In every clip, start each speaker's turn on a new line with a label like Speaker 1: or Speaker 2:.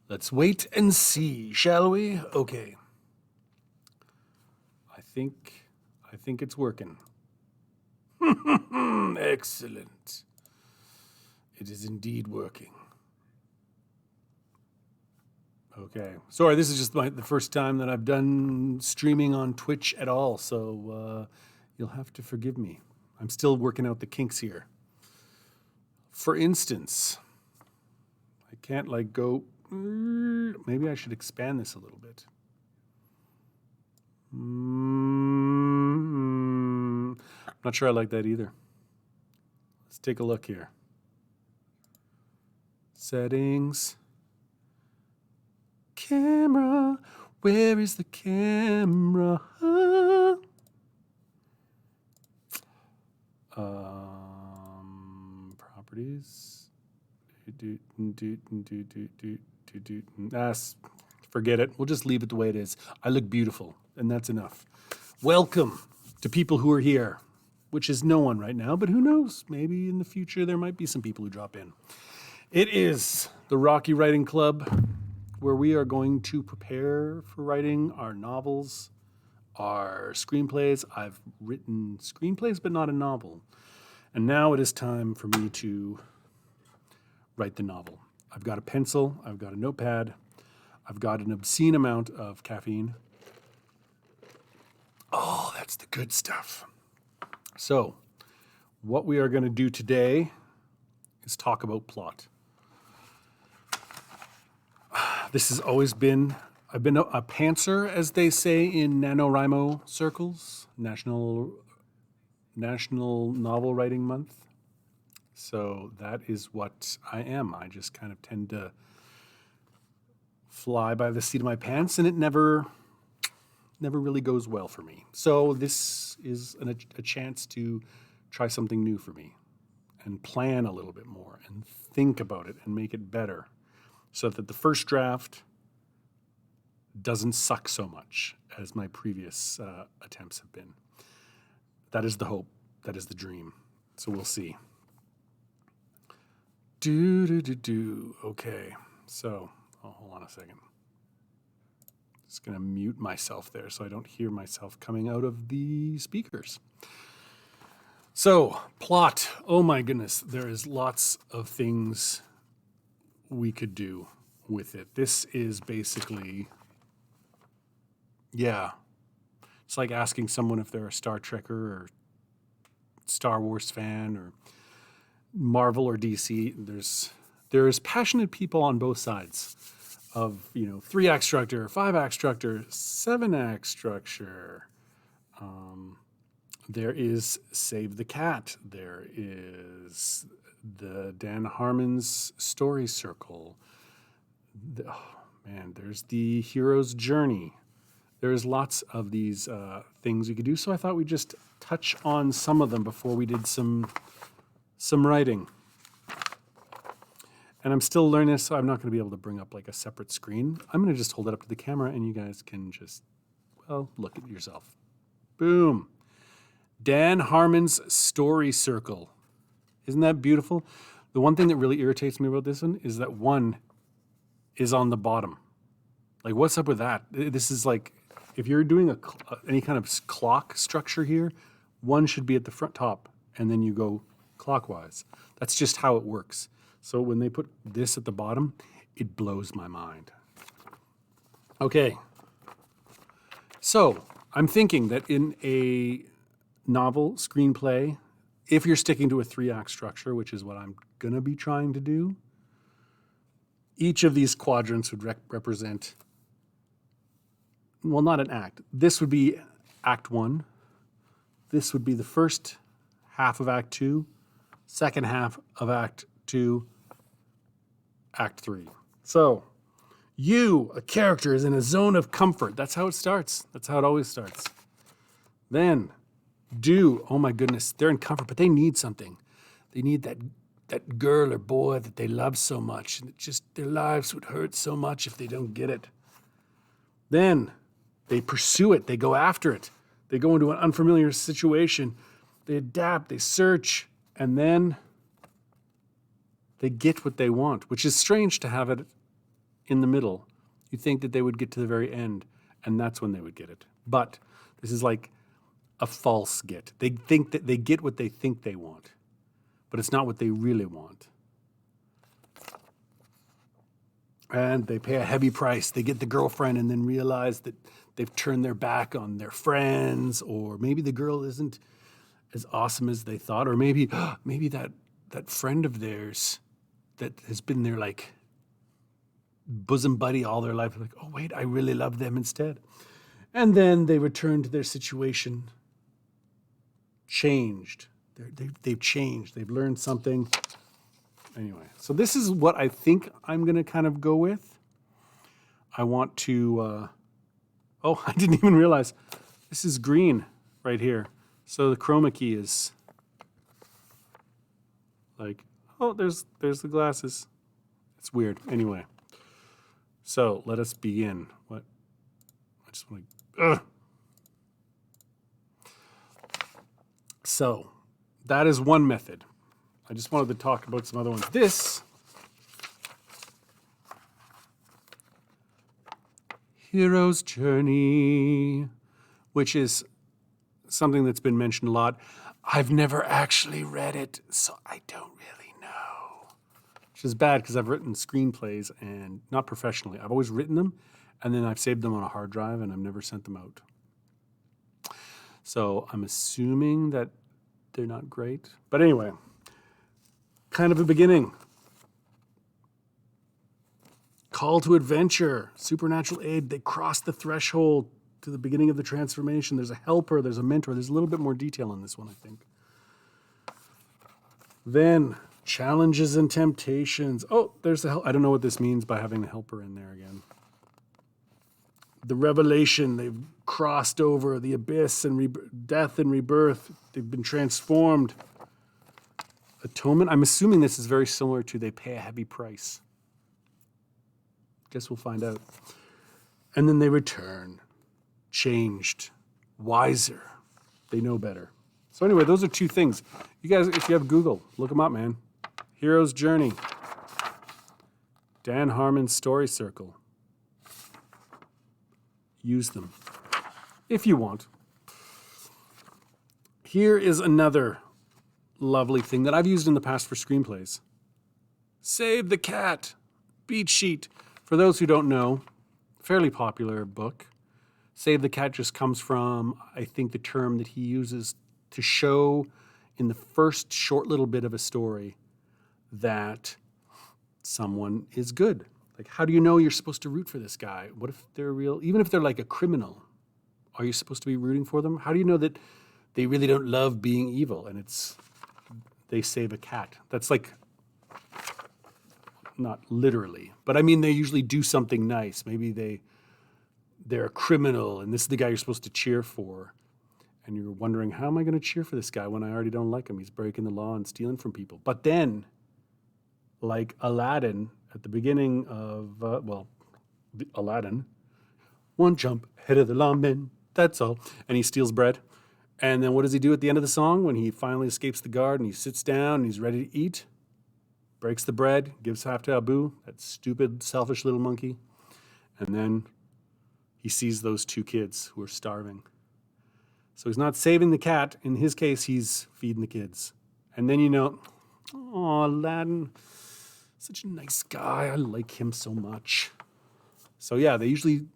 Speaker 1: Let's wait and see, shall we? Okay. I think it's working. Excellent. It is indeed working. Okay. Sorry, this is just the first time that I've done streaming on Twitch at all, so you'll have to forgive me. I'm still working out the kinks here. For instance, I can't like go, maybe I should expand this a little bit. I'm not sure I like that either. Let's take a look here. Settings. Camera. Where is the camera? Properties. Forget it. We'll just leave it the way it is. I look beautiful, and that's enough. Welcome to people who are here, which is no one right now, but who knows? Maybe in the future there might be some people who drop in. It is the Rocky Writing Club, where we are going to prepare for writing our novels, our screenplays. I've written screenplays, but not a novel. And now it is time for me to write the novel. I've got a pencil, I've got a notepad, I've got an obscene amount of caffeine. Oh, that's the good stuff. So, what we are going to do today is talk about plot. This has always been, I've been a pantser, as they say in NaNoWriMo circles, National Novel Writing Month. So that is what I am. I just kind of tend to fly by the seat of my pants, and it never really goes well for me. So this is a chance to try something new for me and plan a little bit more and think about it and make it better so that the first draft doesn't suck so much as my previous attempts have been. That is the hope. That is the dream. So we'll see. Okay. So, hold on a second. Just going to mute myself there so I don't hear myself coming out of the speakers. So, plot. Oh my goodness. There is lots of things we could do with it. This is basically, it's like asking someone if they're a Star Trekker or Star Wars fan or Marvel or DC. There's passionate people on both sides of, 3-act structure, 5-act structure, 7-act structure. There is Save the Cat. There is the Dan Harmon's story circle. There's the hero's journey. There's lots of these things you could do. So I thought we'd just touch on some of them before we did some writing. And I'm still learning this, so I'm not going to be able to bring up like a separate screen. I'm going to just hold it up to the camera and you guys can just, look at yourself. Boom. Dan Harmon's story circle. Isn't that beautiful? The one thing that really irritates me about this one is that one is on the bottom. Like, what's up with that? This is like, if you're doing any kind of clock structure here, one should be at the front top, and then you go clockwise. That's just how it works. So when they put this at the bottom, it blows my mind. Okay. So I'm thinking that in a novel screenplay, if you're sticking to a 3-act structure, which is what I'm going to be trying to do, each of these quadrants would represent, well, not an act. This would be Act 1. This would be the first half of Act 2, second half of Act 2, Act 3. So, you, a character, is in a zone of comfort. That's how it starts. That's how it always starts. Then, oh my goodness, they're in comfort, but they need something. They need that girl or boy that they love so much, and their lives would hurt so much if they don't get it. Then, they pursue it. They go after it. They go into an unfamiliar situation. They adapt. They search. And then they get what they want, which is strange to have it in the middle. You think that they would get to the very end, and that's when they would get it. But this is like a false get. They think that they get what they think they want, but it's not what they really want. And they pay a heavy price. They get the girlfriend and then realize that they've turned their back on their friends, or maybe the girl isn't as awesome as they thought, or maybe that friend of theirs that has been their like bosom buddy all their life, like, oh wait, I really love them instead. And then they return to their situation changed. They've changed. They've learned something. Anyway, so this is what I think I'm going to kind of go with. I want to, oh, I didn't even realize this is green right here. So the chroma key is like, oh, there's the glasses. It's weird. Anyway, so let us begin. What? I just want to, So that is one method. I just wanted to talk about some other ones. This Hero's Journey, which is something that's been mentioned a lot. I've never actually read it, so I don't really know. Which is bad because I've written screenplays, and not professionally. I've always written them, and then I've saved them on a hard drive, and I've never sent them out. So I'm assuming that they're not great. But anyway, kind of a beginning. Call to adventure, supernatural aid. They cross the threshold to the beginning of the transformation. There's a helper, there's a mentor. There's a little bit more detail on this one, I think. Then challenges and temptations. Oh, there's the help. I don't know what this means by having the helper in there again. The revelation, they've crossed over the abyss and death and rebirth. They've been transformed. Atonement. I'm assuming this is very similar to they pay a heavy price. Guess we'll find out. And then they return, changed, wiser. They know better. So anyway, those are two things. You guys, if you have Google, look them up, man. Hero's Journey. Dan Harmon's Story Circle. Use them if you want. Here is another lovely thing that I've used in the past for screenplays. Save the Cat, beat sheet. For those who don't know, fairly popular book. Save the Cat just comes from, I think, the term that he uses to show in the first short little bit of a story that someone is good. Like, how do you know you're supposed to root for this guy? What if they're real? Even if they're like a criminal, are you supposed to be rooting for them? How do you know that they really don't love being evil? And they save a cat. That's like, not literally, but I mean, they usually do something nice. Maybe they're a criminal, and this is the guy you're supposed to cheer for. And you're wondering, how am I going to cheer for this guy when I already don't like him? He's breaking the law and stealing from people. But then, like Aladdin, at the beginning of, Aladdin, one jump ahead of the lawman, that's all. And he steals bread. And then what does he do at the end of the song when he finally escapes the guard and he sits down and he's ready to eat? Breaks the bread, gives half to Abu, that stupid, selfish little monkey. And then he sees those two kids who are starving. So he's not saving the cat. In his case, he's feeding the kids. And then you know, oh, Aladdin, such a nice guy. I like him so much. So yeah, they usually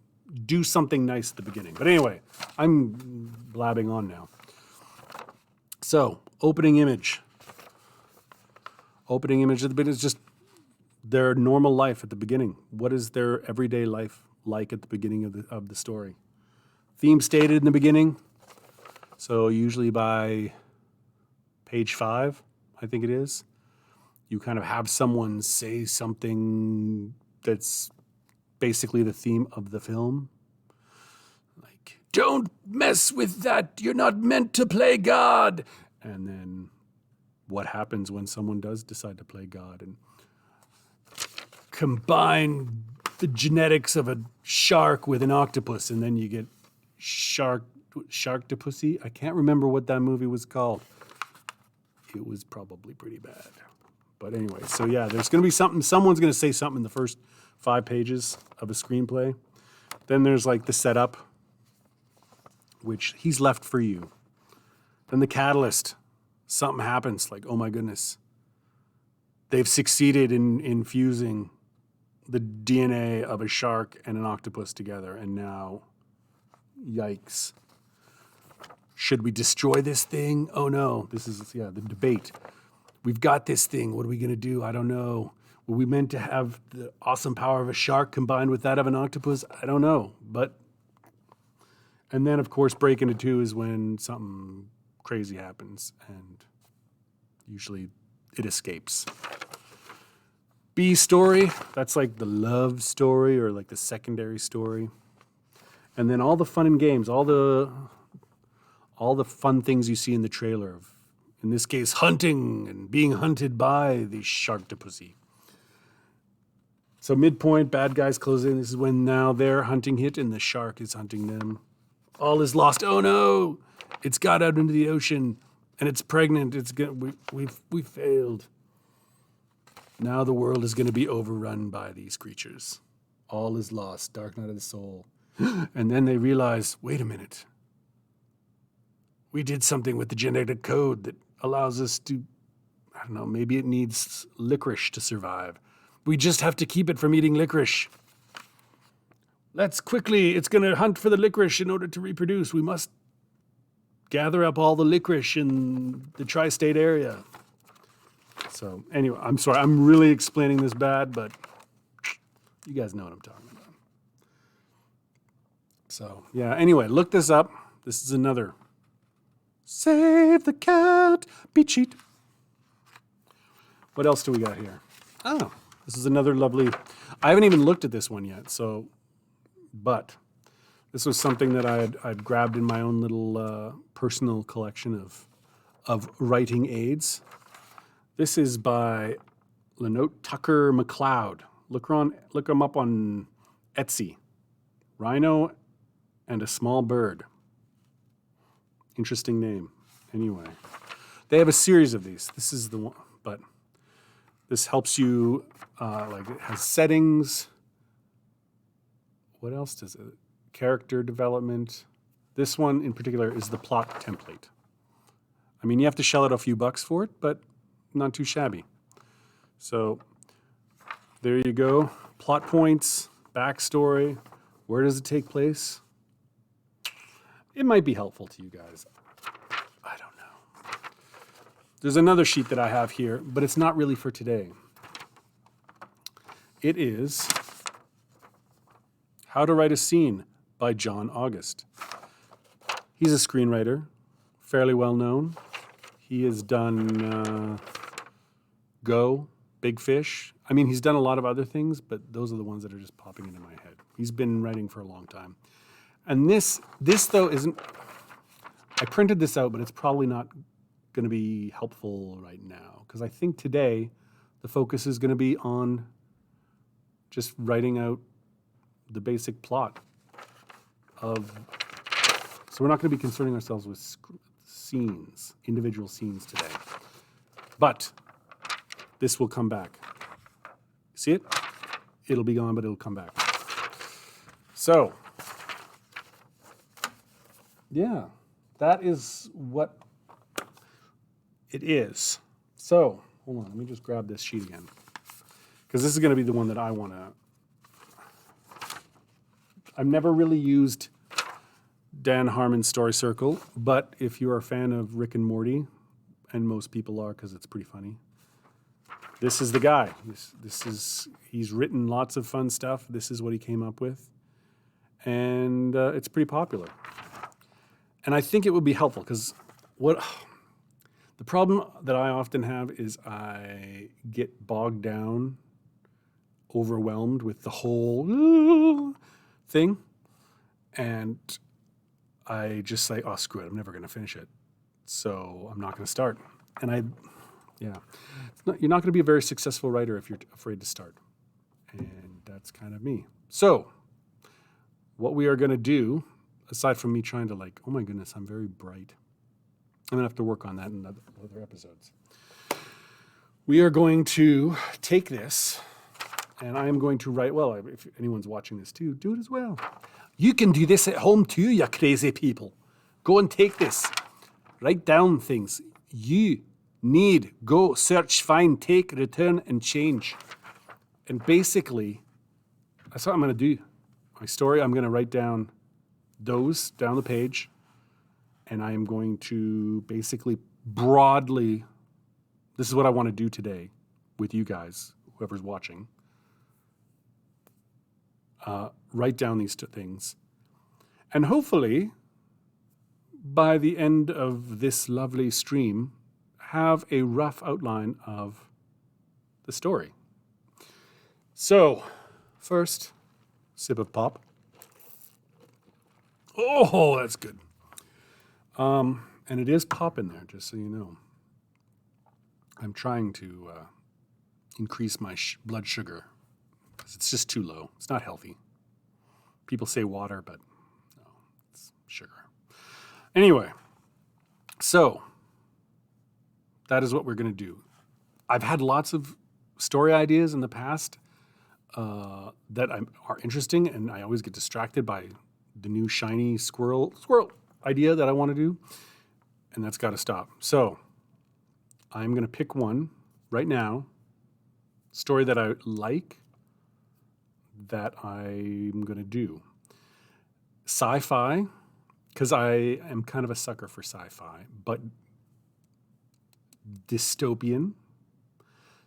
Speaker 1: do something nice at the beginning. But anyway, I'm blabbing on now. So, opening image. Opening image at the beginning is just their normal life at the beginning. What is their everyday life like at the beginning of the story? Theme stated in the beginning. So usually by page 5, I think it is, you kind of have someone say something that's basically the theme of the film. Like, don't mess with that. You're not meant to play God. And then what happens when someone does decide to play God and combine the genetics of a shark with an octopus, and then you get Sharktopusy. I can't remember what that movie was called. It was probably pretty bad. But anyway, so yeah, there's going to be something, someone's going to say something in the first 5 pages of a screenplay. Then there's like the setup, which he's left for you. Then the catalyst, something happens, like, oh my goodness. They've succeeded in infusing the DNA of a shark and an octopus together, and now, yikes. Should we destroy this thing? Oh no, this is, the debate. We've got this thing, what are we gonna do? I don't know. Were we meant to have the awesome power of a shark combined with that of an octopus? I don't know, and then of course break into two is when something crazy happens, and usually it escapes. B story, that's like the love story or like the secondary story. And then all the fun and games, all the fun things you see in the trailer of, in this case, hunting and being hunted by the sharktopusy. So midpoint, bad guys close in. This is when now they're hunting it and the shark is hunting them. All is lost. Oh no! It's got out into the ocean and it's pregnant. We failed. Now the world is going to be overrun by these creatures. All is lost. Dark night of the soul. And then they realize, wait a minute. We did something with the genetic code that allows us to, I don't know, maybe it needs licorice to survive. We just have to keep it from eating licorice. Let's quickly, it's going to hunt for the licorice in order to reproduce. We must gather up all the licorice in the tri-state area. So anyway, I'm sorry, I'm really explaining this bad, but you guys know what I'm talking about. So yeah, anyway, look this up. This is another Save the Cat beat sheet. What else do we got here? Oh, this is another lovely, I haven't even looked at this one yet, but this was something that I'd grabbed in my own little personal collection of writing aids. This is by Lenote Tucker McLeod. Look them up on Etsy. Rhino and a Small Bird. Interesting name. Anyway, they have a series of these. This is the one, but this helps you, like it has settings. What else does it? Character development. This one in particular is the plot template. I mean, you have to shell out a few bucks for it, but not too shabby. So there you go. Plot points, backstory. Where does it take place? It might be helpful to you guys. I don't know. There's another sheet that I have here, but it's not really for today. It is How to Write a Scene by John August. He's a screenwriter, fairly well known. He has done Go, Big Fish. I mean, he's done a lot of other things, but those are the ones that are just popping into my head. He's been writing for a long time. And this though isn't, I printed this out, but it's probably not going to be helpful right now, because I think today the focus is going to be on just writing out the basic plot of, so we're not going to be concerning ourselves with scenes, individual scenes today. But this will come back. See it? It'll be gone, but it'll come back. So, yeah, that is what it is. So, hold on, let me just grab this sheet again, because this is going to be the one that I want to. I've never really used Dan Harmon's Story Circle, but if you're a fan of Rick and Morty, and most people are because it's pretty funny, this is the guy. He's written lots of fun stuff. This is what he came up with, and it's pretty popular. And I think it would be helpful, because the problem that I often have is I get bogged down, overwhelmed with the whole thing, and I just say, oh, screw it, I'm never going to finish it, so I'm not going to start. And you're not going to be a very successful writer if you're afraid to start, and that's kind of me. So what we are going to do, aside from me trying to oh my goodness, I'm very bright. I'm going to have to work on that in other episodes. We are going to take this And I am going to write, well, if anyone's watching this too, do it as well. You can do this at home too, you crazy people. Go and take this. Write down things. You need, go, search, find, take, return, and change. And basically, that's what I'm going to do. My story, I'm going to write down those down the page, and I am going to basically broadly, this is what I want to do today with you guys, whoever's watching. Write down these two things. And hopefully, by the end of this lovely stream, have a rough outline of the story. So, first, sip of pop. Oh, that's good. And it is pop in there, just so you know. I'm trying to increase my blood sugar because it's just too low. It's not healthy. People say water, but no, it's sugar. Anyway, so that is what we're going to do. I've had lots of story ideas in the past that are interesting, and I always get distracted by the new shiny squirrel idea that I want to do, and that's got to stop. So I'm going to pick one right now, story that I like, that I'm going to do. Sci-fi, because I am kind of a sucker for sci-fi, but dystopian.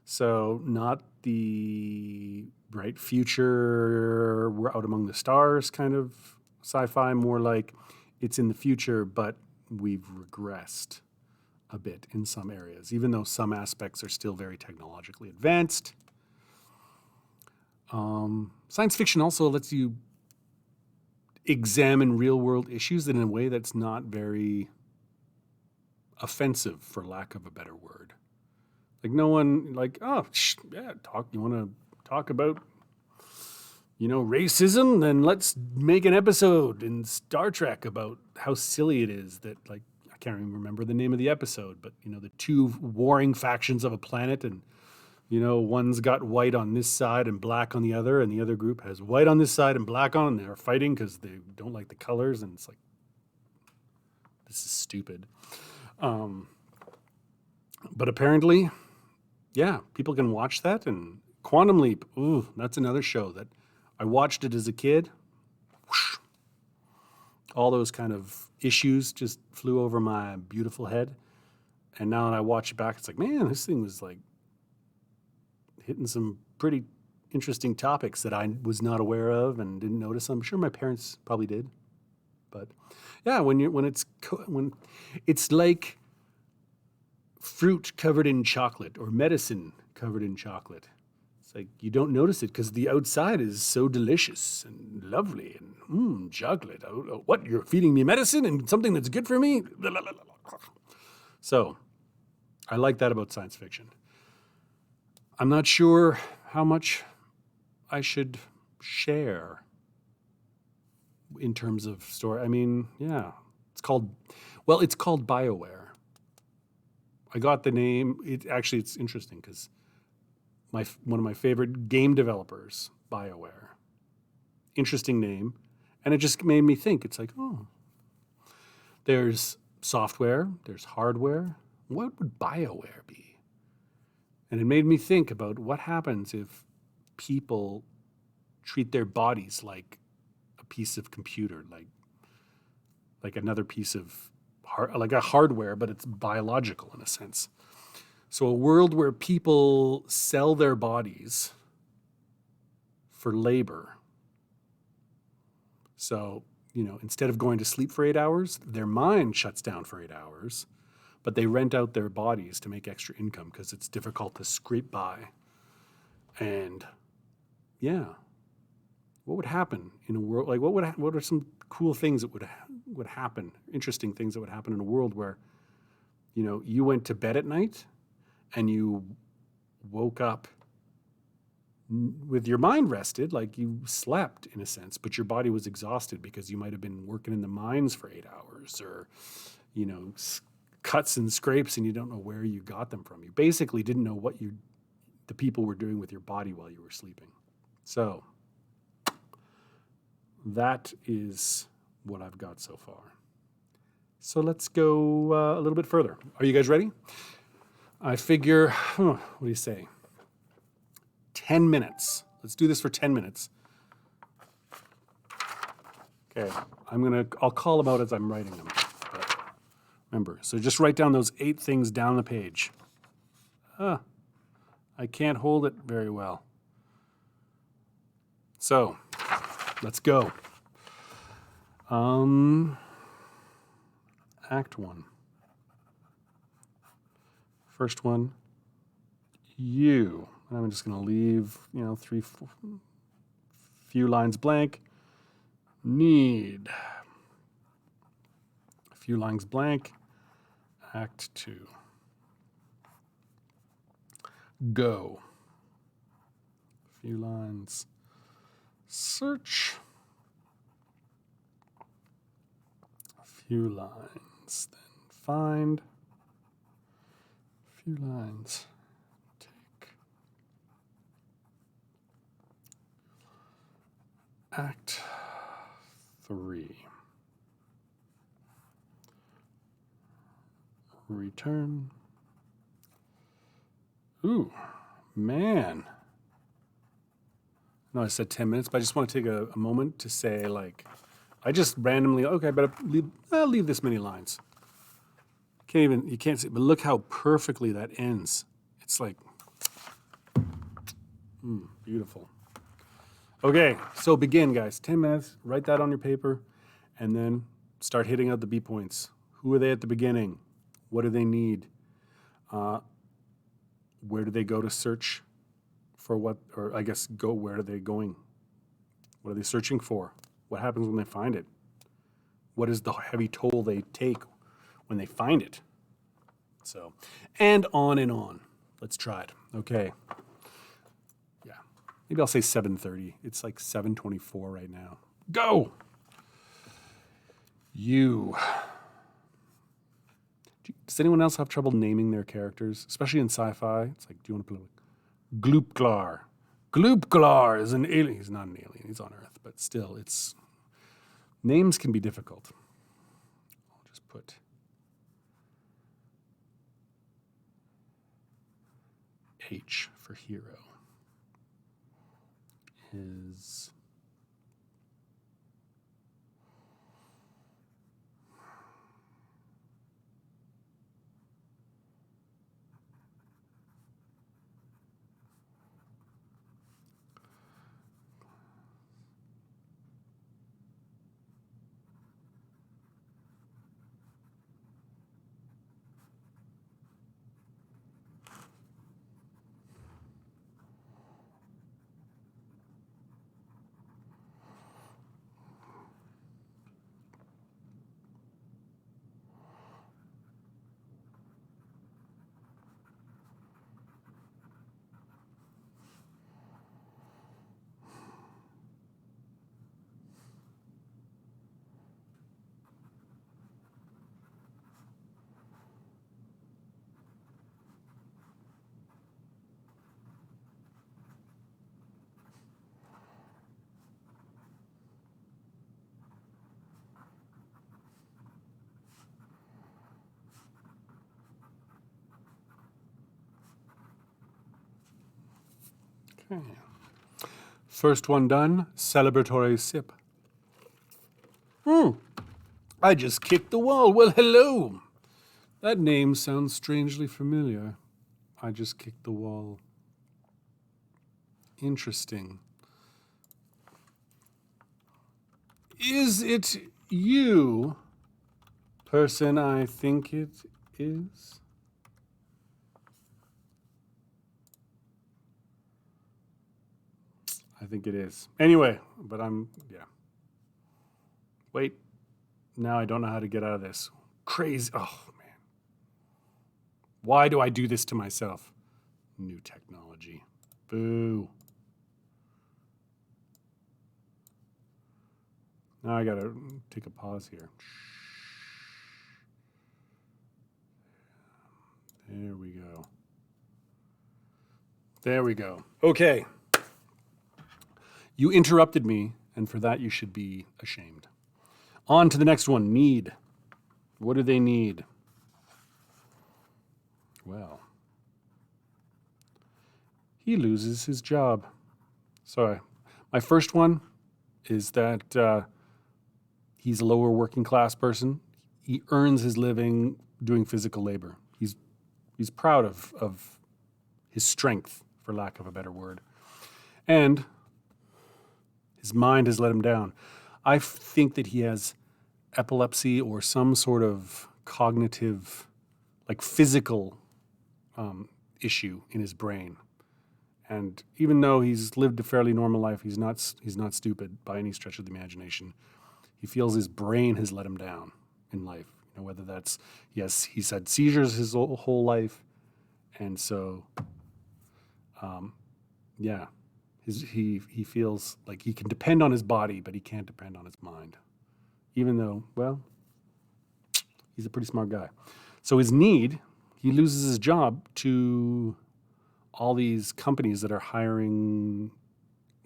Speaker 1: So not the bright future, we're out among the stars kind of sci-fi, more like it's in the future, but we've regressed a bit in some areas, even though some aspects are still very technologically advanced. Science fiction also lets you examine real-world issues in a way that's not very offensive, for lack of a better word. Like no one, like, oh, you want to talk about, racism? Then let's make an episode in Star Trek about how silly it is that, like, I can't even remember the name of the episode, but, the two warring factions of a planet, and, one's got white on this side and black on the other, and the other group has white on this side and black on, and they're fighting because they don't like the colors, and it's like, this is stupid. But apparently, yeah, people can watch that. And Quantum Leap, ooh, that's another show that I watched it as a kid. Whoosh. All those kind of issues just flew over my beautiful head. And now that I watch it back, it's like, man, this thing was like hitting some pretty interesting topics that I was not aware of and didn't notice. I'm sure my parents probably did. But yeah, when it's like fruit covered in chocolate or medicine covered in chocolate. It's like you don't notice it because the outside is so delicious and lovely and chocolate. What, you're feeding me medicine and something that's good for me? So I like that about science fiction. I'm not sure how much I should share in terms of story. I mean, yeah, it's called BioWare. I got the name. It's interesting because one of my favorite game developers, BioWare. Interesting name. And it just made me think. It's like, oh, there's software, there's hardware. What would BioWare be? And it made me think about what happens if people treat their bodies like a piece of computer, like another piece of like a hardware, but it's biological in a sense. So a world where people sell their bodies for labor. So, instead of going to sleep for 8 hours, their mind shuts down for 8 hours, but they rent out their bodies to make extra income because it's difficult to scrape by. And yeah, what would happen in a world, like what are some cool things that would happen, interesting things that would happen in a world where, you went to bed at night and you woke up with your mind rested, like you slept in a sense, but your body was exhausted because you might have been working in the mines for 8 hours or, cuts and scrapes, and you don't know where you got them from. You basically didn't know what the people were doing with your body while you were sleeping. So that is what I've got so far. So let's go a little bit further. Are you guys ready? I figure, what do you say? 10 minutes. Let's do this for 10 minutes. Okay, I'll call them out as I'm writing them. But remember, so just write down those 8 things down the page. I can't hold it very well. So, let's go. Act 1. First one, you. And I'm just going to leave, few lines blank. Need. A few lines blank. Act 2. Go. A few lines. Search. A few lines. Then find. A few lines. Take. Act 3. Return. Ooh, man. No, I said 10 minutes, but I just want to take a moment to say, like, I just randomly, okay, I better I'll leave this many lines. You can't see, but look how perfectly that ends. It's like, beautiful. Okay, so begin, guys. 10 minutes, write that on your paper, and then start hitting out the B points. Who are they at the beginning? What do they need? Where do they go to search for what, or I guess where are they going? What are they searching for? What happens when they find it? What is the heavy toll they take when they find it? So, and on and on. Let's try it. Okay. Yeah. Maybe I'll say 7:30. It's like 7:24 right now. Go! You. Does anyone else have trouble naming their characters? Especially in sci-fi. It's like, do you want to put like Gloopklar? Gloopklar is an alien. He's not an alien. He's on Earth. But still, names can be difficult. I'll just put H for hero. Is okay. First one done. Celebratory sip. I just kicked the wall. Well, hello. That name sounds strangely familiar. I just kicked the wall. Interesting. Is it you, person I think it is? I think it is. Anyway, but yeah. Wait. Now I don't know how to get out of this. Crazy. Oh, man. Why do I do this to myself? New technology. Boo. Now I gotta take a pause here. There we go. There we go. Okay. You interrupted me, and for that you should be ashamed. On to the next one, need. What do they need? Well, he loses his job. Sorry. My first one is that he's a lower working class person. He earns his living doing physical labor. He's proud of his strength, for lack of a better word. And his mind has let him down. I think that he has epilepsy or some sort of cognitive, like physical issue in his brain. And even though he's lived a fairly normal life, he's not stupid by any stretch of the imagination. He feels his brain has let him down in life. You know, whether that's, yes, he's had seizures his whole life, and so, he feels like he can depend on his body, but he can't depend on his mind. Even though, well, he's a pretty smart guy. So his need, he loses his job to all these companies that are hiring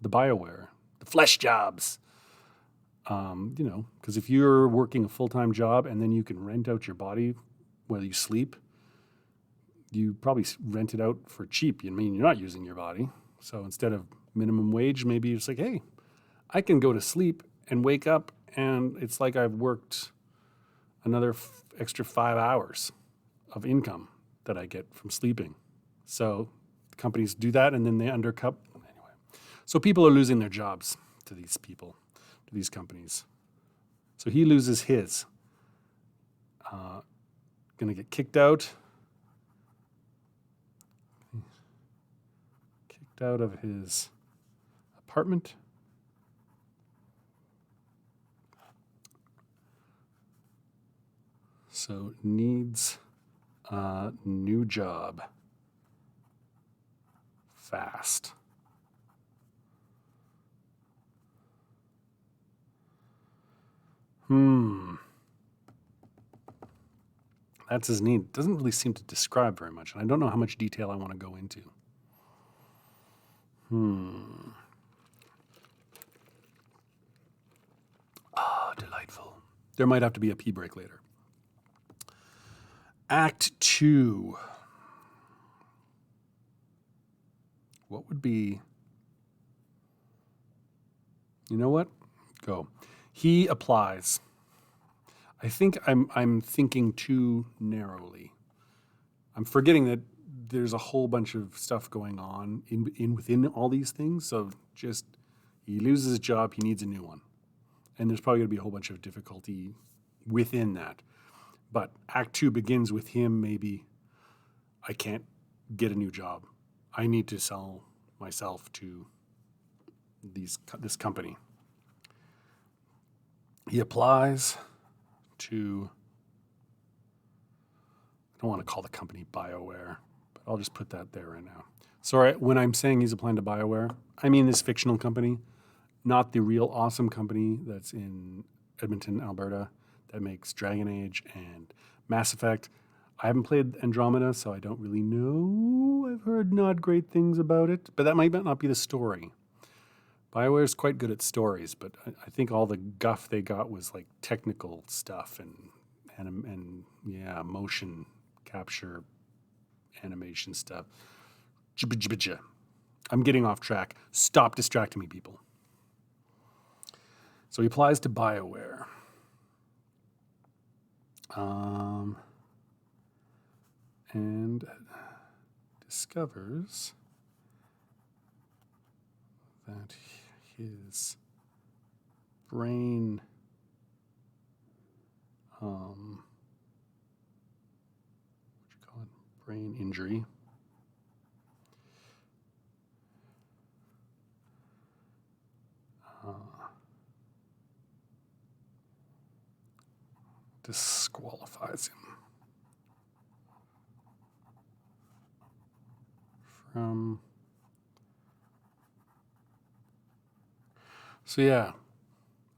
Speaker 1: the BioWare, the flesh jobs. Because if you're working a full-time job and then you can rent out your body while you sleep, you probably rent it out for cheap. I mean, you're not using your body. So instead of minimum wage, maybe it's like, hey, I can go to sleep and wake up and it's like I've worked another extra 5 hours of income that I get from sleeping. So companies do that and then they undercut. Anyway, so people are losing their jobs to these people, to these companies. So he loses his. Gonna get kicked out. Kicked out of his apartment. So needs a new job. Fast. That's his need. Doesn't really seem to describe very much, and I don't know how much detail I want to go into. Delightful. There might have to be a pee break later. Act 2. What would be... You know what? Go. He applies. I think I'm thinking too narrowly. I'm forgetting that there's a whole bunch of stuff going on within all these things. So just he loses his job, he needs a new one. And there's probably going to be a whole bunch of difficulty within that. But Act 2 begins with him maybe, I can't get a new job. I need to sell myself to this company. He applies to, I don't want to call the company BioWare, but I'll just put that there right now. Sorry, when I'm saying he's applying to BioWare, I mean this fictional company, not the real awesome company that's in Edmonton, Alberta, that makes Dragon Age and Mass Effect. I haven't played Andromeda, so I don't really know. I've heard not great things about it, but that might not be the story. BioWare is quite good at stories, but I think all the guff they got was like technical stuff and motion capture, animation stuff. I'm getting off track. Stop distracting me, people. So he applies to BioWare. And discovers that his brain brain injury disqualifies him from... So yeah,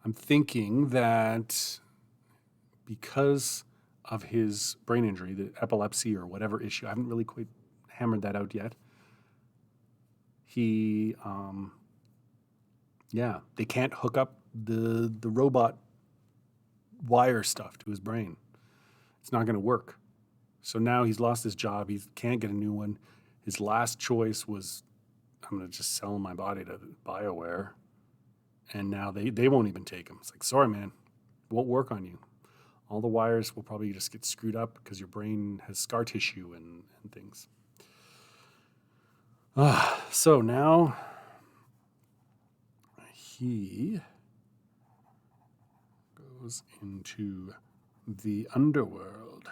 Speaker 1: I'm thinking that because of his brain injury, the epilepsy or whatever issue, I haven't really quite hammered that out yet. He Yeah, they can't hook up the robot wire stuff to his brain. It's not going to work. So now he's lost his job. He can't get a new one. His last choice was, I'm going to just sell my body to BioWare. And now they won't even take him. It's like, sorry, man, won't work on you. All the wires will probably just get screwed up because your brain has scar tissue and things. So now he goes into the underworld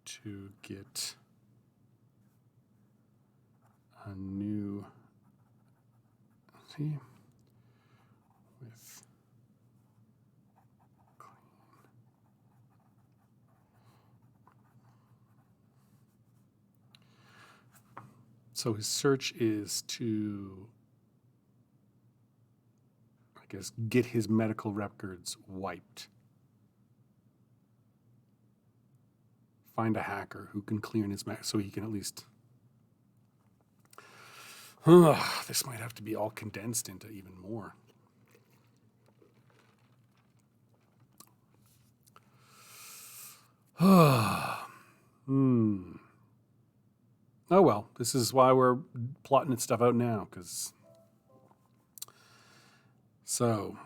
Speaker 1: to get a new, see, with so his search is to, I guess, get his medical records wiped. Find a hacker who can clear his so he can at least. This might have to be all condensed into even more. Oh well, this is why we're plotting this stuff out now, because so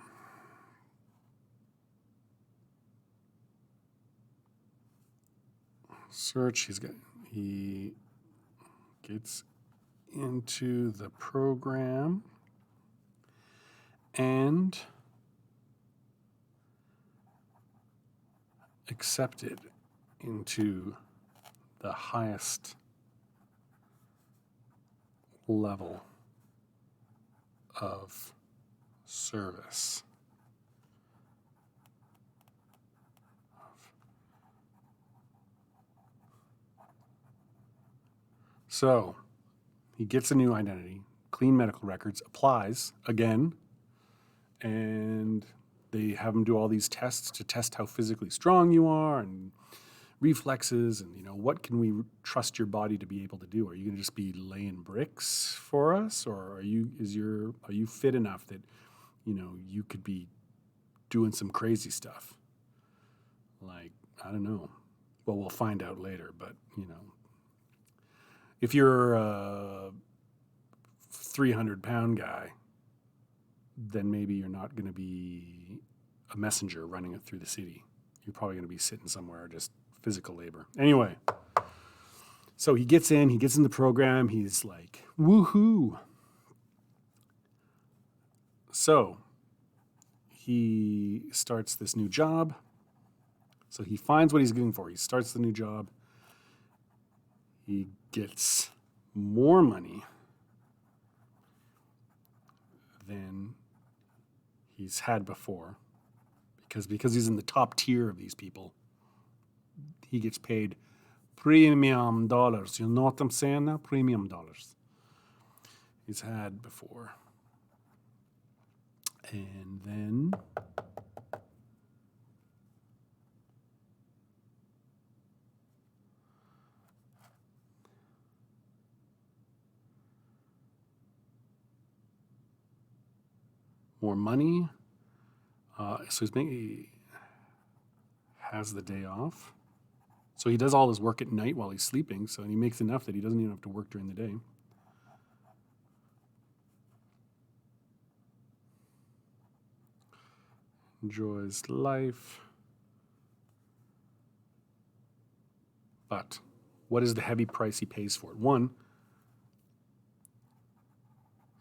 Speaker 1: search. He gets into the program and accepted into the highest level of service. So he gets a new identity, clean medical records, applies again, and they have him do all these tests to test how physically strong you are and reflexes and, what can we trust your body to be able to do? Are you going to just be laying bricks for us, or are you fit enough that, you could be doing some crazy stuff? Like, I don't know. Well, we'll find out later, but, if you're a 300-pound guy, then maybe you're not going to be a messenger running it through the city. You're probably going to be sitting somewhere, just physical labor. Anyway, so he gets in the program. He's like, woohoo. So he starts this new job. So he finds what he's looking for. He starts the new job. He gets more money than he's had before, because he's in the top tier of these people. He gets paid premium dollars. You know what I'm saying now? Premium dollars. He's had before. And then more money. So he has the day off. So he does all his work at night while he's sleeping. So he makes enough that he doesn't even have to work during the day. Enjoys life. But what is the heavy price he pays for it? One,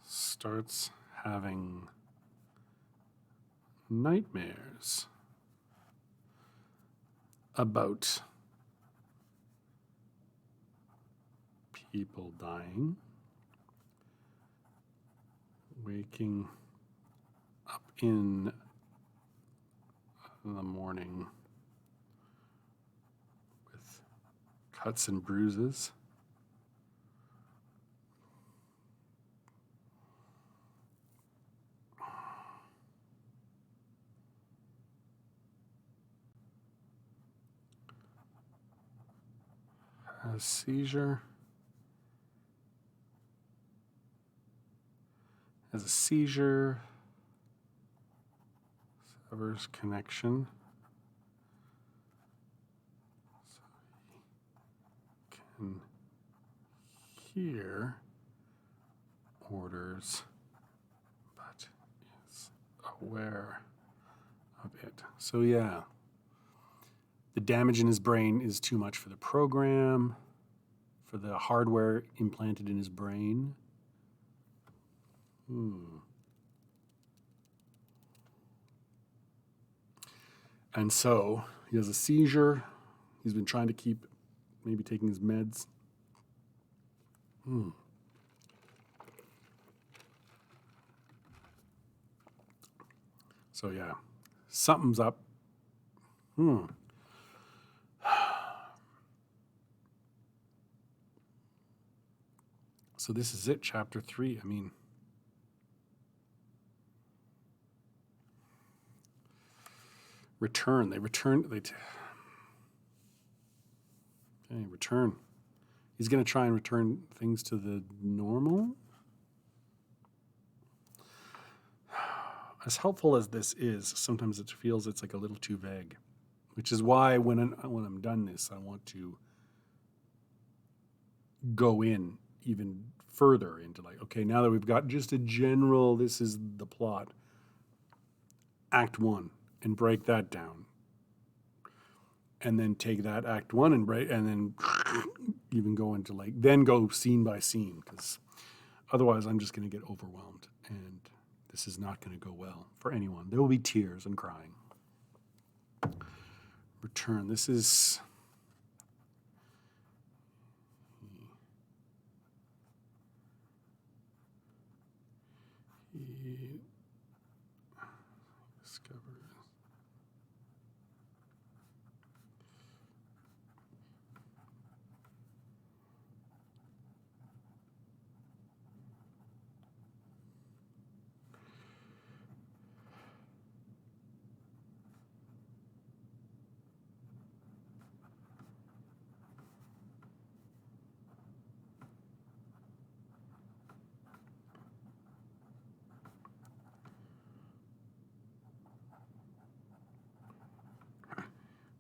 Speaker 1: starts having nightmares about people dying, waking up in the morning with cuts and bruises. Has seizure. has a seizure, severs connection. So he can hear orders, but is aware of it. So yeah, the damage in his brain is too much for the program, for the hardware implanted in his brain. And so he has a seizure. He's been trying to keep maybe taking his meds. So yeah, something's up. So this is it, chapter 3. I mean, return. Return. He's going to try and return things to the normal. As helpful as this is, sometimes it feels it's like a little too vague, which is why when I'm done this, I want to go in even further into like, okay, now that we've got just a general, this is the plot, Act 1, and break that down. And then take that Act 1 and break, and then even go into like, then go scene by scene, because otherwise I'm just going to get overwhelmed, and this is not going to go well for anyone. There will be tears and crying. Return. This is... He discovers...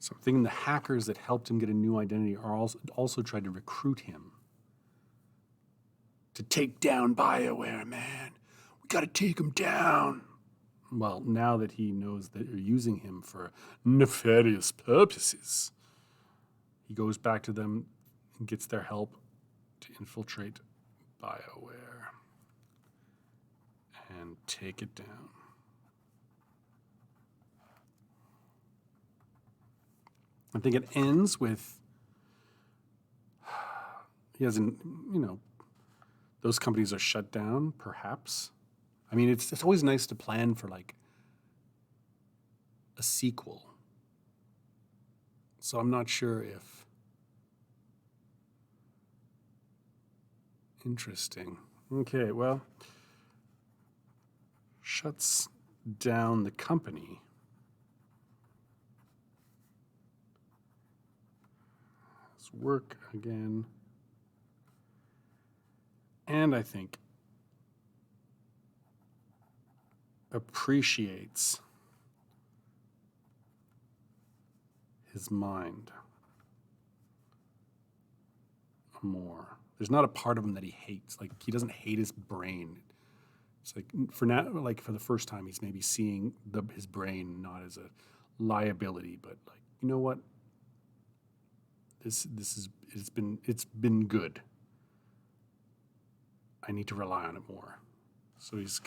Speaker 1: So I'm thinking the hackers that helped him get a new identity are also tried to recruit him to take down BioWare, man. We got to take him down. Well, now that he knows that they're using him for nefarious purposes, he goes back to them and gets their help to infiltrate BioWare and take it down. I think it ends with, he hasn't, those companies are shut down, perhaps. I mean, it's always nice to plan for like a sequel. So I'm not sure if, interesting. Okay, well, shuts down the company. Let's work again. And I think appreciates his mind more. There's not a part of him that he hates. Like, he doesn't hate his brain. It's like for now, like for the first time, he's maybe seeing his brain not as a liability, but like, you know what? It's been good. I need to rely on it more. So he's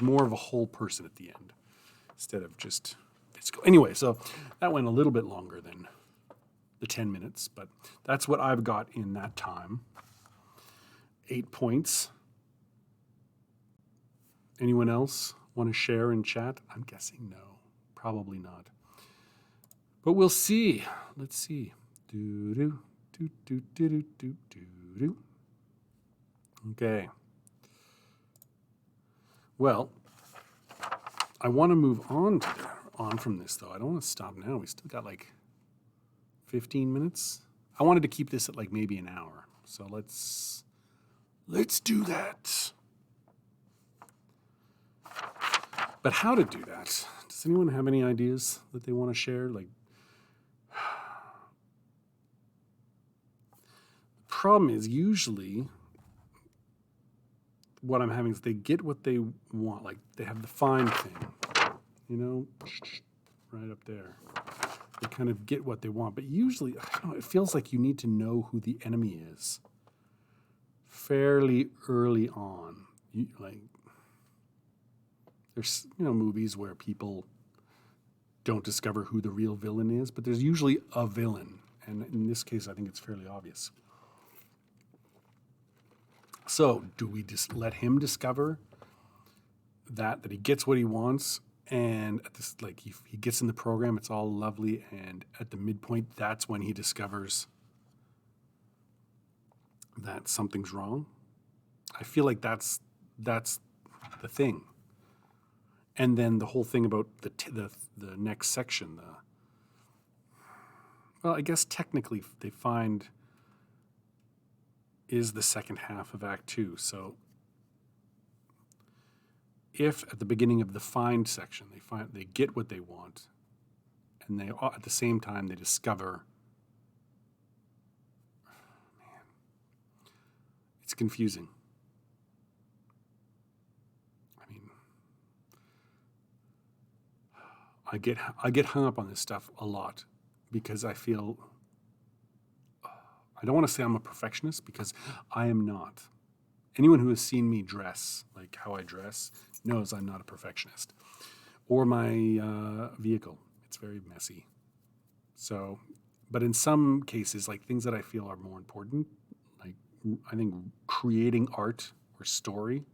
Speaker 1: more of a whole person at the end instead of just physical. Anyway, so that went a little bit longer than the 10 minutes, but that's what I've got in that time. 8 points. Anyone else want to share in chat? I'm guessing no, probably not. But we'll see. Let's see. Okay. Well, I want to move on from this, though. I don't want to stop now. We still got like 15 minutes. I wanted to keep this at like maybe an hour. So let's do that. But how to do that? Does anyone have any ideas that they want to share? Like, the problem is usually what I'm having is they get what they want. Like, they have the find thing, you know, right up there. They kind of get what they want. But usually, I don't know, it feels like you need to know who the enemy is fairly early on. There's, movies where people don't discover who the real villain is, but there's usually a villain. And in this case, I think it's fairly obvious. So do we just let him discover that he gets what he wants, and at this, like, he gets in the program, it's all lovely, and at the midpoint, that's when he discovers that something's wrong? I feel like that's the thing. And then the whole thing about the next section, well, I guess technically they find is the second half of Act 2. So if at the beginning of the find section they get what they want, and they at the same time they discover, man, it's confusing. I mean, I get hung up on this stuff a lot because I feel, I don't want to say I'm a perfectionist because I am not. Anyone who has seen me dress, like how I dress, knows I'm not a perfectionist. Or my vehicle. It's very messy. So, but in some cases, like things that I feel are more important, like I think creating art or story,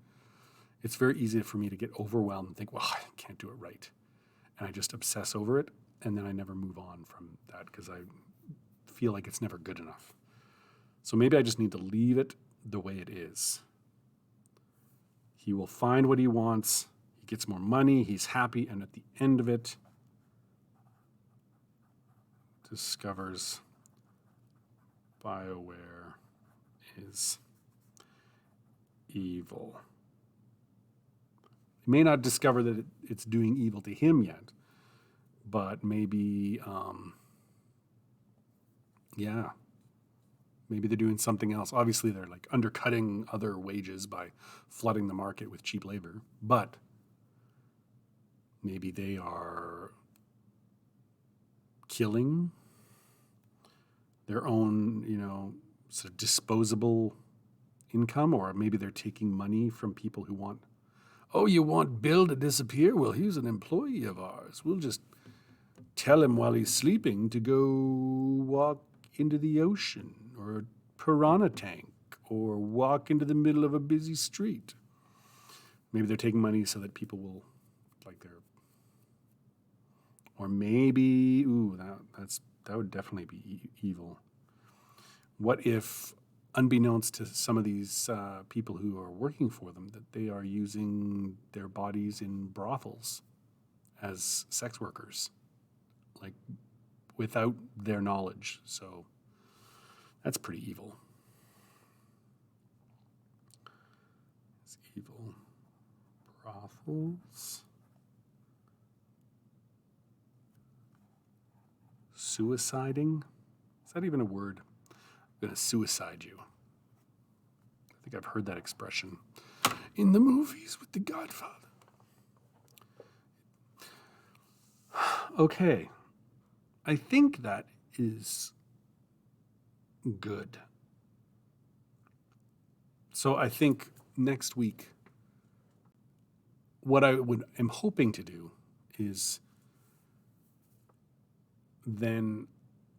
Speaker 1: it's very easy for me to get overwhelmed and think, well, I can't do it right. And I just obsess over it, and then I never move on from that because I feel like it's never good enough. So maybe I just need to leave it the way it is. He will find what he wants, he gets more money, he's happy, and at the end of it, discovers BioWare is evil. He may not discover that it's doing evil to him yet, but maybe, maybe they're doing something else. Obviously, they're like undercutting other wages by flooding the market with cheap labor, but maybe they are killing their own, sort of disposable income, or maybe they're taking money from people who want, oh, you want Bill to disappear? Well, he's an employee of ours. We'll just tell him while he's sleeping to go walk into the ocean or a piranha tank or walk into the middle of a busy street. Maybe they're taking money so that people will, or maybe, that would definitely be evil. What if, unbeknownst to some of these people who are working for them, that they are using their bodies in brothels as sex workers, like without their knowledge? So that's pretty evil. It's evil. Brothels. Suiciding? Is that even a word? I'm going to suicide you. I think I've heard that expression in the movies with The Godfather. Okay. I think that is good. So I think next week, what I'm hoping to do is then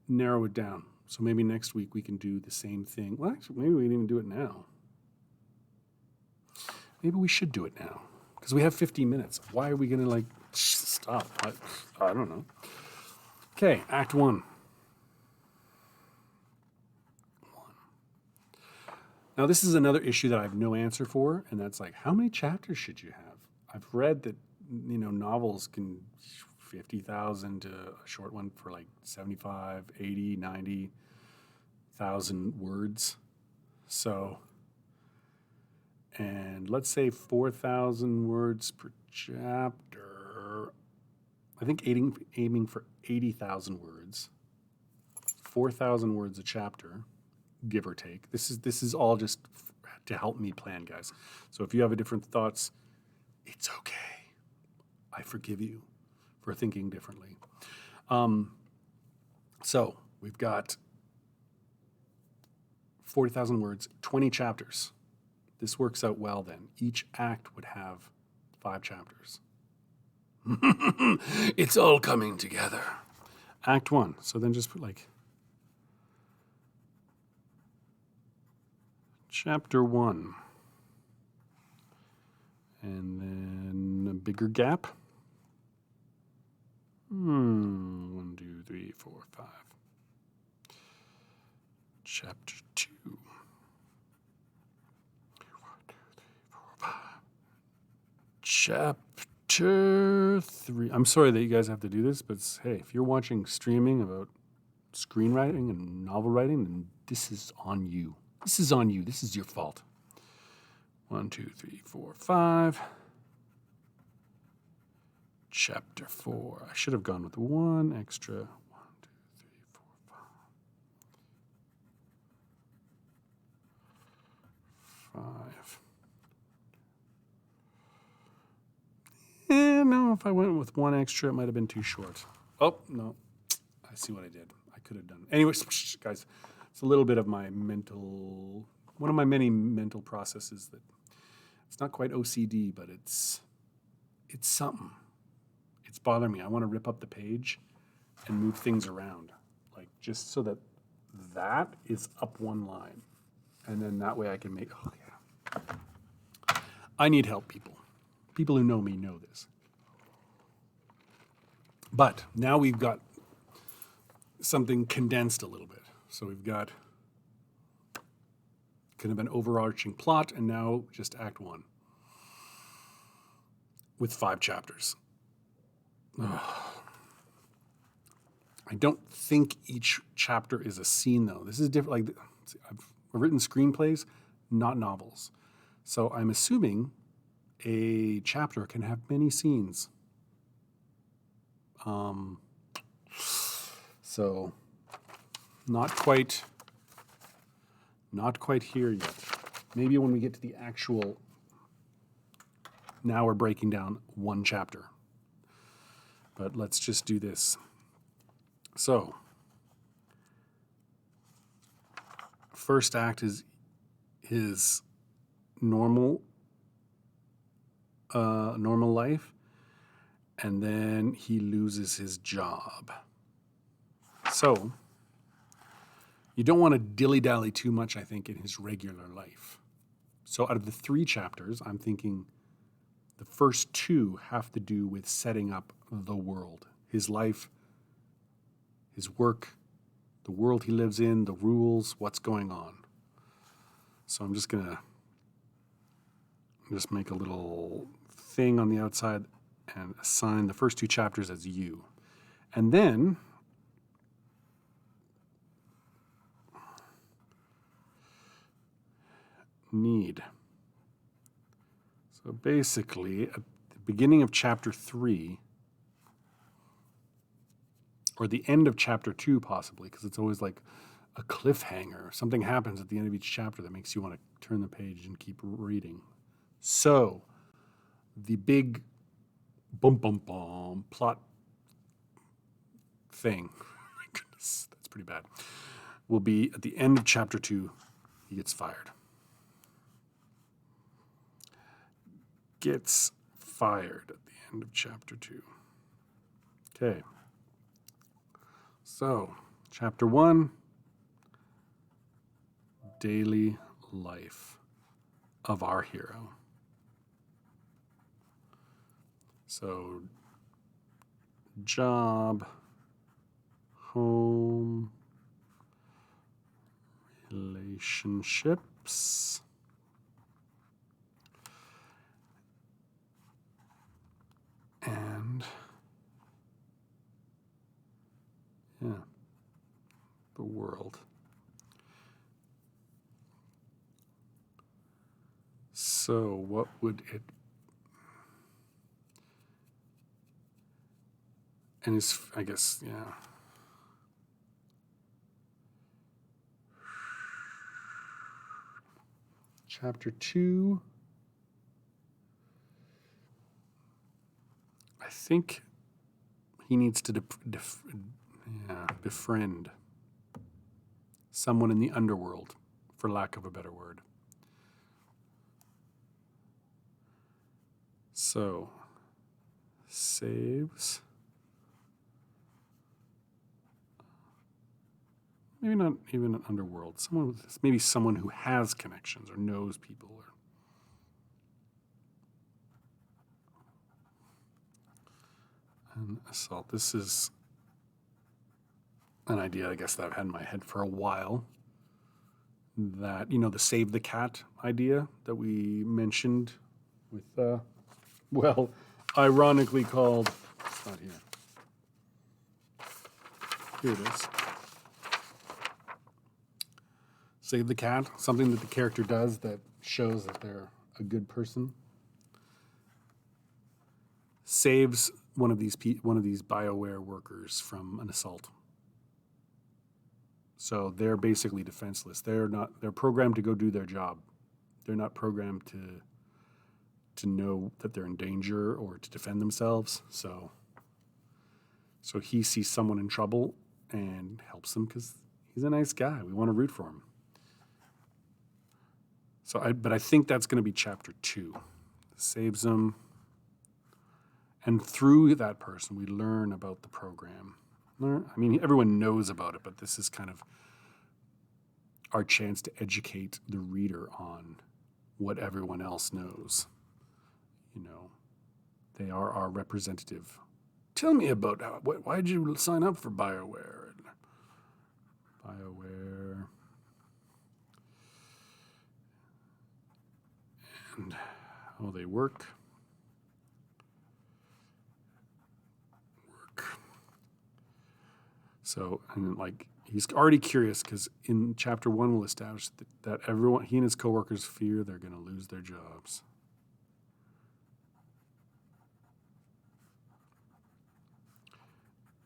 Speaker 1: narrow it down. So maybe next week we can do the same thing. Well, actually, maybe we can even do it now. Maybe we should do it now because we have 15 minutes. Why are we going to stop? I don't know. Okay, Act 1. Now, this is another issue that I have no answer for, and that's how many chapters should you have? I've read that, novels can 50,000 to a short one for 75, 80, 90,000 words. So, And let's say 4,000 words per chapter. I think aiming for 80,000 words. 4,000 words a chapter, give or take. This is all just to help me plan, guys. So if you have different thoughts, it's okay. I forgive you for thinking differently. So we've got 40,000 words, 20 chapters. This works out well then. Each act would have 5 chapters. It's all coming together. Act 1. So then just put like chapter 1. And then a bigger gap. 1, 2, 3, 4, 5. Chapter 2. 1, 2, 3, 4, 5. Chapter 3. I'm sorry that you guys have to do this, but hey, if you're watching streaming about screenwriting and novel writing, then this is on you. This is on you. This is your fault. 1, 2, 3, 4, 5. Chapter 4. I should have gone with 1 extra. 1, 2, 3, 4, 5. No, if I went with 1 extra, it might have been too short. Oh, no. I see what I did. I could have done. Anyways, guys, it's a little bit of my one of my many mental processes that it's not quite OCD, but it's something. It's bothering me. I want to rip up the page and move things around, like just so that is up 1 line. And then that way I can make, oh yeah. I need help, people. People who know me know this. But now we've got something condensed a little bit. So we've got kind of an overarching plot, and now just act 1 with 5 chapters. Ugh. I don't think each chapter is a scene, though. This is different. Like, I've written screenplays, not novels. So I'm assuming a chapter can have many scenes. So not quite here yet. Maybe when we get to the actual, now we're breaking down 1 chapter. But let's just do this. So, first act is his normal life, and then he loses his job. So, you don't want to dilly-dally too much, I think, in his regular life. So out of the 3 chapters, I'm thinking the first 2 have to do with setting up the world, his life, his work, the world he lives in, the rules, what's going on. So I'm just going to make a little thing on the outside and assign the first 2 chapters as you. And then need. So basically, at the beginning of chapter 3, or the end of chapter 2 possibly, because it's always like a cliffhanger. Something happens at the end of each chapter that makes you want to turn the page and keep reading. So, the big plot thing, my goodness, that's pretty bad, will be at the end of chapter 2, he gets fired. Gets fired at the end of chapter 2. Okay. So, chapter 1, daily life of our hero. So, job, home, relationships, and the world. So what would it... And his, I guess, yeah. Chapter 2. I think he needs to befriend someone in the underworld, for lack of a better word. So, saves. Maybe not even an underworld. Someone with, maybe someone who has connections or knows people. And assault. This is an idea, I guess, that I've had in my head for a while. That, you know, the save the cat idea that we mentioned with, well, ironically called, it's not here. Here it is. Save the cat, something that the character does that shows that they're a good person. Saves one of these BioWare workers from an assault. So they're basically defenseless. They're programmed to go do their job. They're not programmed to know that they're in danger or to defend themselves. So he sees someone in trouble and helps them because he's a nice guy. We want to root for him. But I think that's going to be chapter 2. Saves them. And through that person, we learn about the program. I mean, everyone knows about it, but this is kind of our chance to educate the reader on what everyone else knows. You know, they are our representative. Tell me about why did you sign up for BioWare? BioWare. And how they work. So, and like, he's already curious because in chapter 1 we'll establish that everyone, he and his coworkers fear they're going to lose their jobs.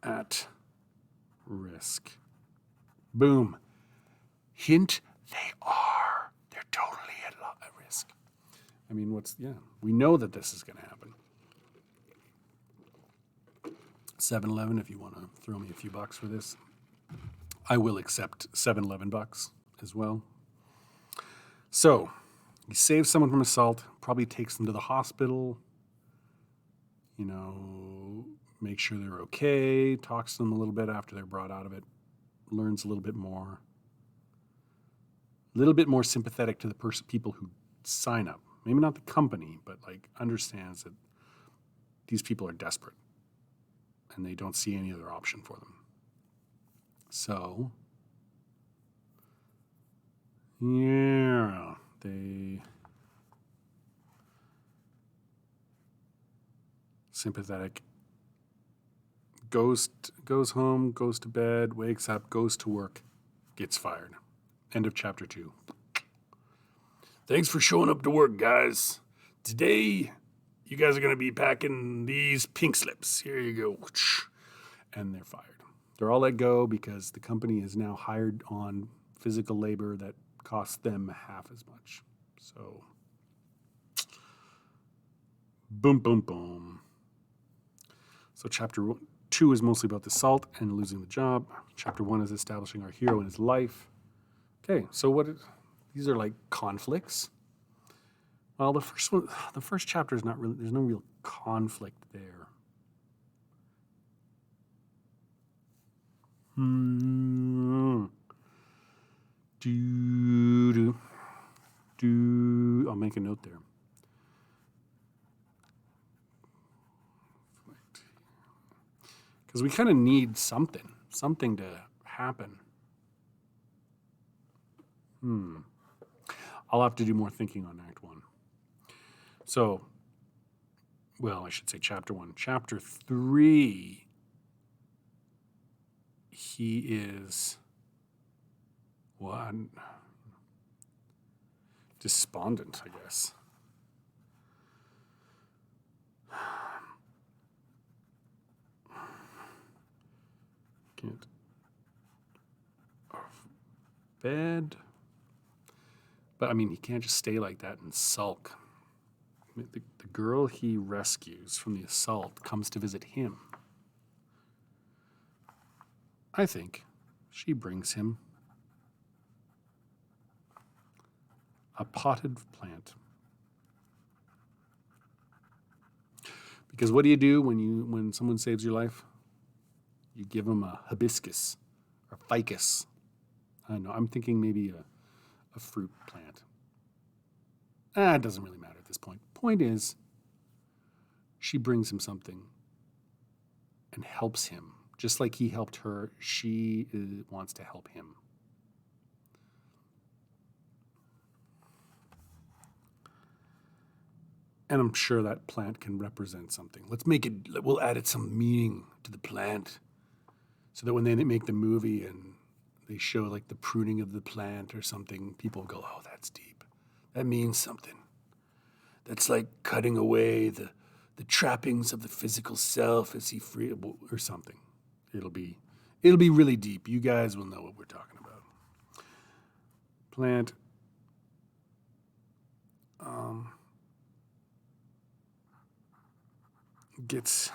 Speaker 1: At risk. Boom. Hint, they are. They're totally at risk. I mean, we know that this is going to happen. 7-Eleven, if you want to throw me a few bucks for this. I will accept $7-11 as well. So, he saves someone from assault, probably takes them to the hospital, you know, make sure they're okay, talks to them a little bit after they're brought out of it, learns a little bit more sympathetic to the people who sign up. Maybe not the company, but like understands that these people are desperate and they don't see any other option for them. So, yeah, they sympathetic. Goes home, goes to bed, wakes up, goes to work, gets fired. End of chapter 2. Thanks for showing up to work, guys. Today, you guys are going to be packing these pink slips. Here you go. And they're fired. They're all let go because the company is now hired on physical labor that costs them half as much. So, boom, boom, boom. So chapter 2 is mostly about the assault and losing the job. Chapter 1 is establishing our hero and his life. Okay, so these are like conflicts. Well, the first chapter is not really, there's no real conflict there. I'll make a note there. Because we kind of need something to happen. I'll have to do more thinking on Act 1. So, well, I should say Chapter 1. Chapter 3, he is despondent, I guess. Can't. Bed. But I mean, he can't just stay like that and sulk. The girl he rescues from the assault comes to visit him. I think she brings him a potted plant. Because what do you do when someone saves your life? You give them a hibiscus or ficus. I don't know. I'm thinking maybe a fruit plant. It doesn't really matter at this point. Point is, she brings him something and helps him. Just like he helped her, she wants to help him. And I'm sure that plant can represent something. We'll add some meaning to the plant so that when they make the movie and they show like the pruning of the plant or something, people go, oh, that's deep. That means something. That's like cutting away the trappings of the physical self as he free or something. It'll be really deep. You guys will know what we're talking about. Plant. Gets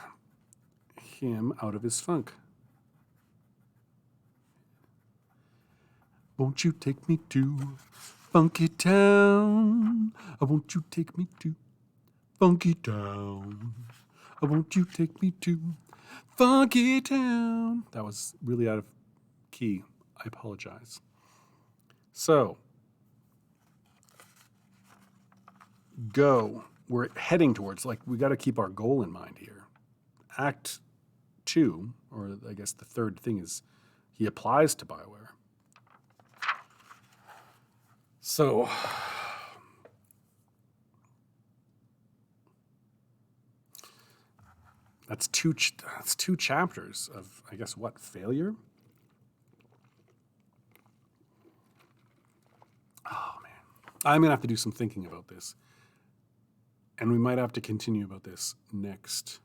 Speaker 1: him out of his funk. Won't you take me to Funky Town? Won't you take me to Funky Town? Won't you take me to Funky Town? That was really out of key. I apologize. So, go. We're heading towards, we got to keep our goal in mind here. Act 2, or I guess the third thing is he applies to BioWare. So, that's two chapters of, I guess, what, failure? Oh, man. I'm going to have to do some thinking about this. And we might have to continue about this next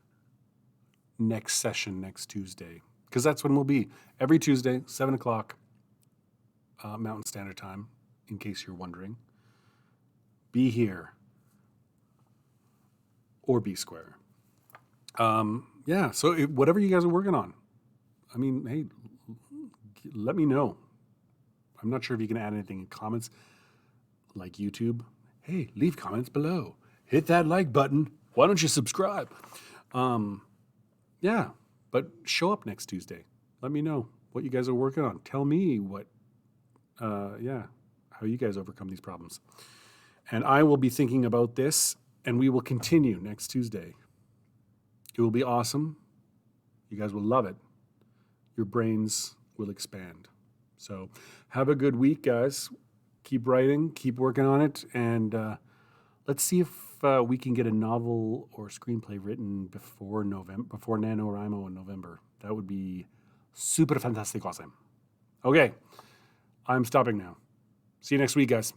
Speaker 1: session, next Tuesday. Because that's when we'll be. Every Tuesday, 7 o'clock Mountain Standard Time, in case you're wondering. Be here. Or be square. So whatever you guys are working on, I mean, hey, let me know. I'm not sure if you can add anything in comments, like YouTube. Hey, leave comments below. Hit that like button. Why don't you subscribe? But show up next Tuesday. Let me know what you guys are working on. Tell me how you guys overcome these problems. And I will be thinking about this, and we will continue next Tuesday. It will be awesome. You guys will love it. Your brains will expand. So have a good week, guys. Keep writing, keep working on it, and let's see if we can get a novel or screenplay written before NaNoWriMo in November. That would be super fantastic awesome. Okay, I'm stopping now. See you next week, guys.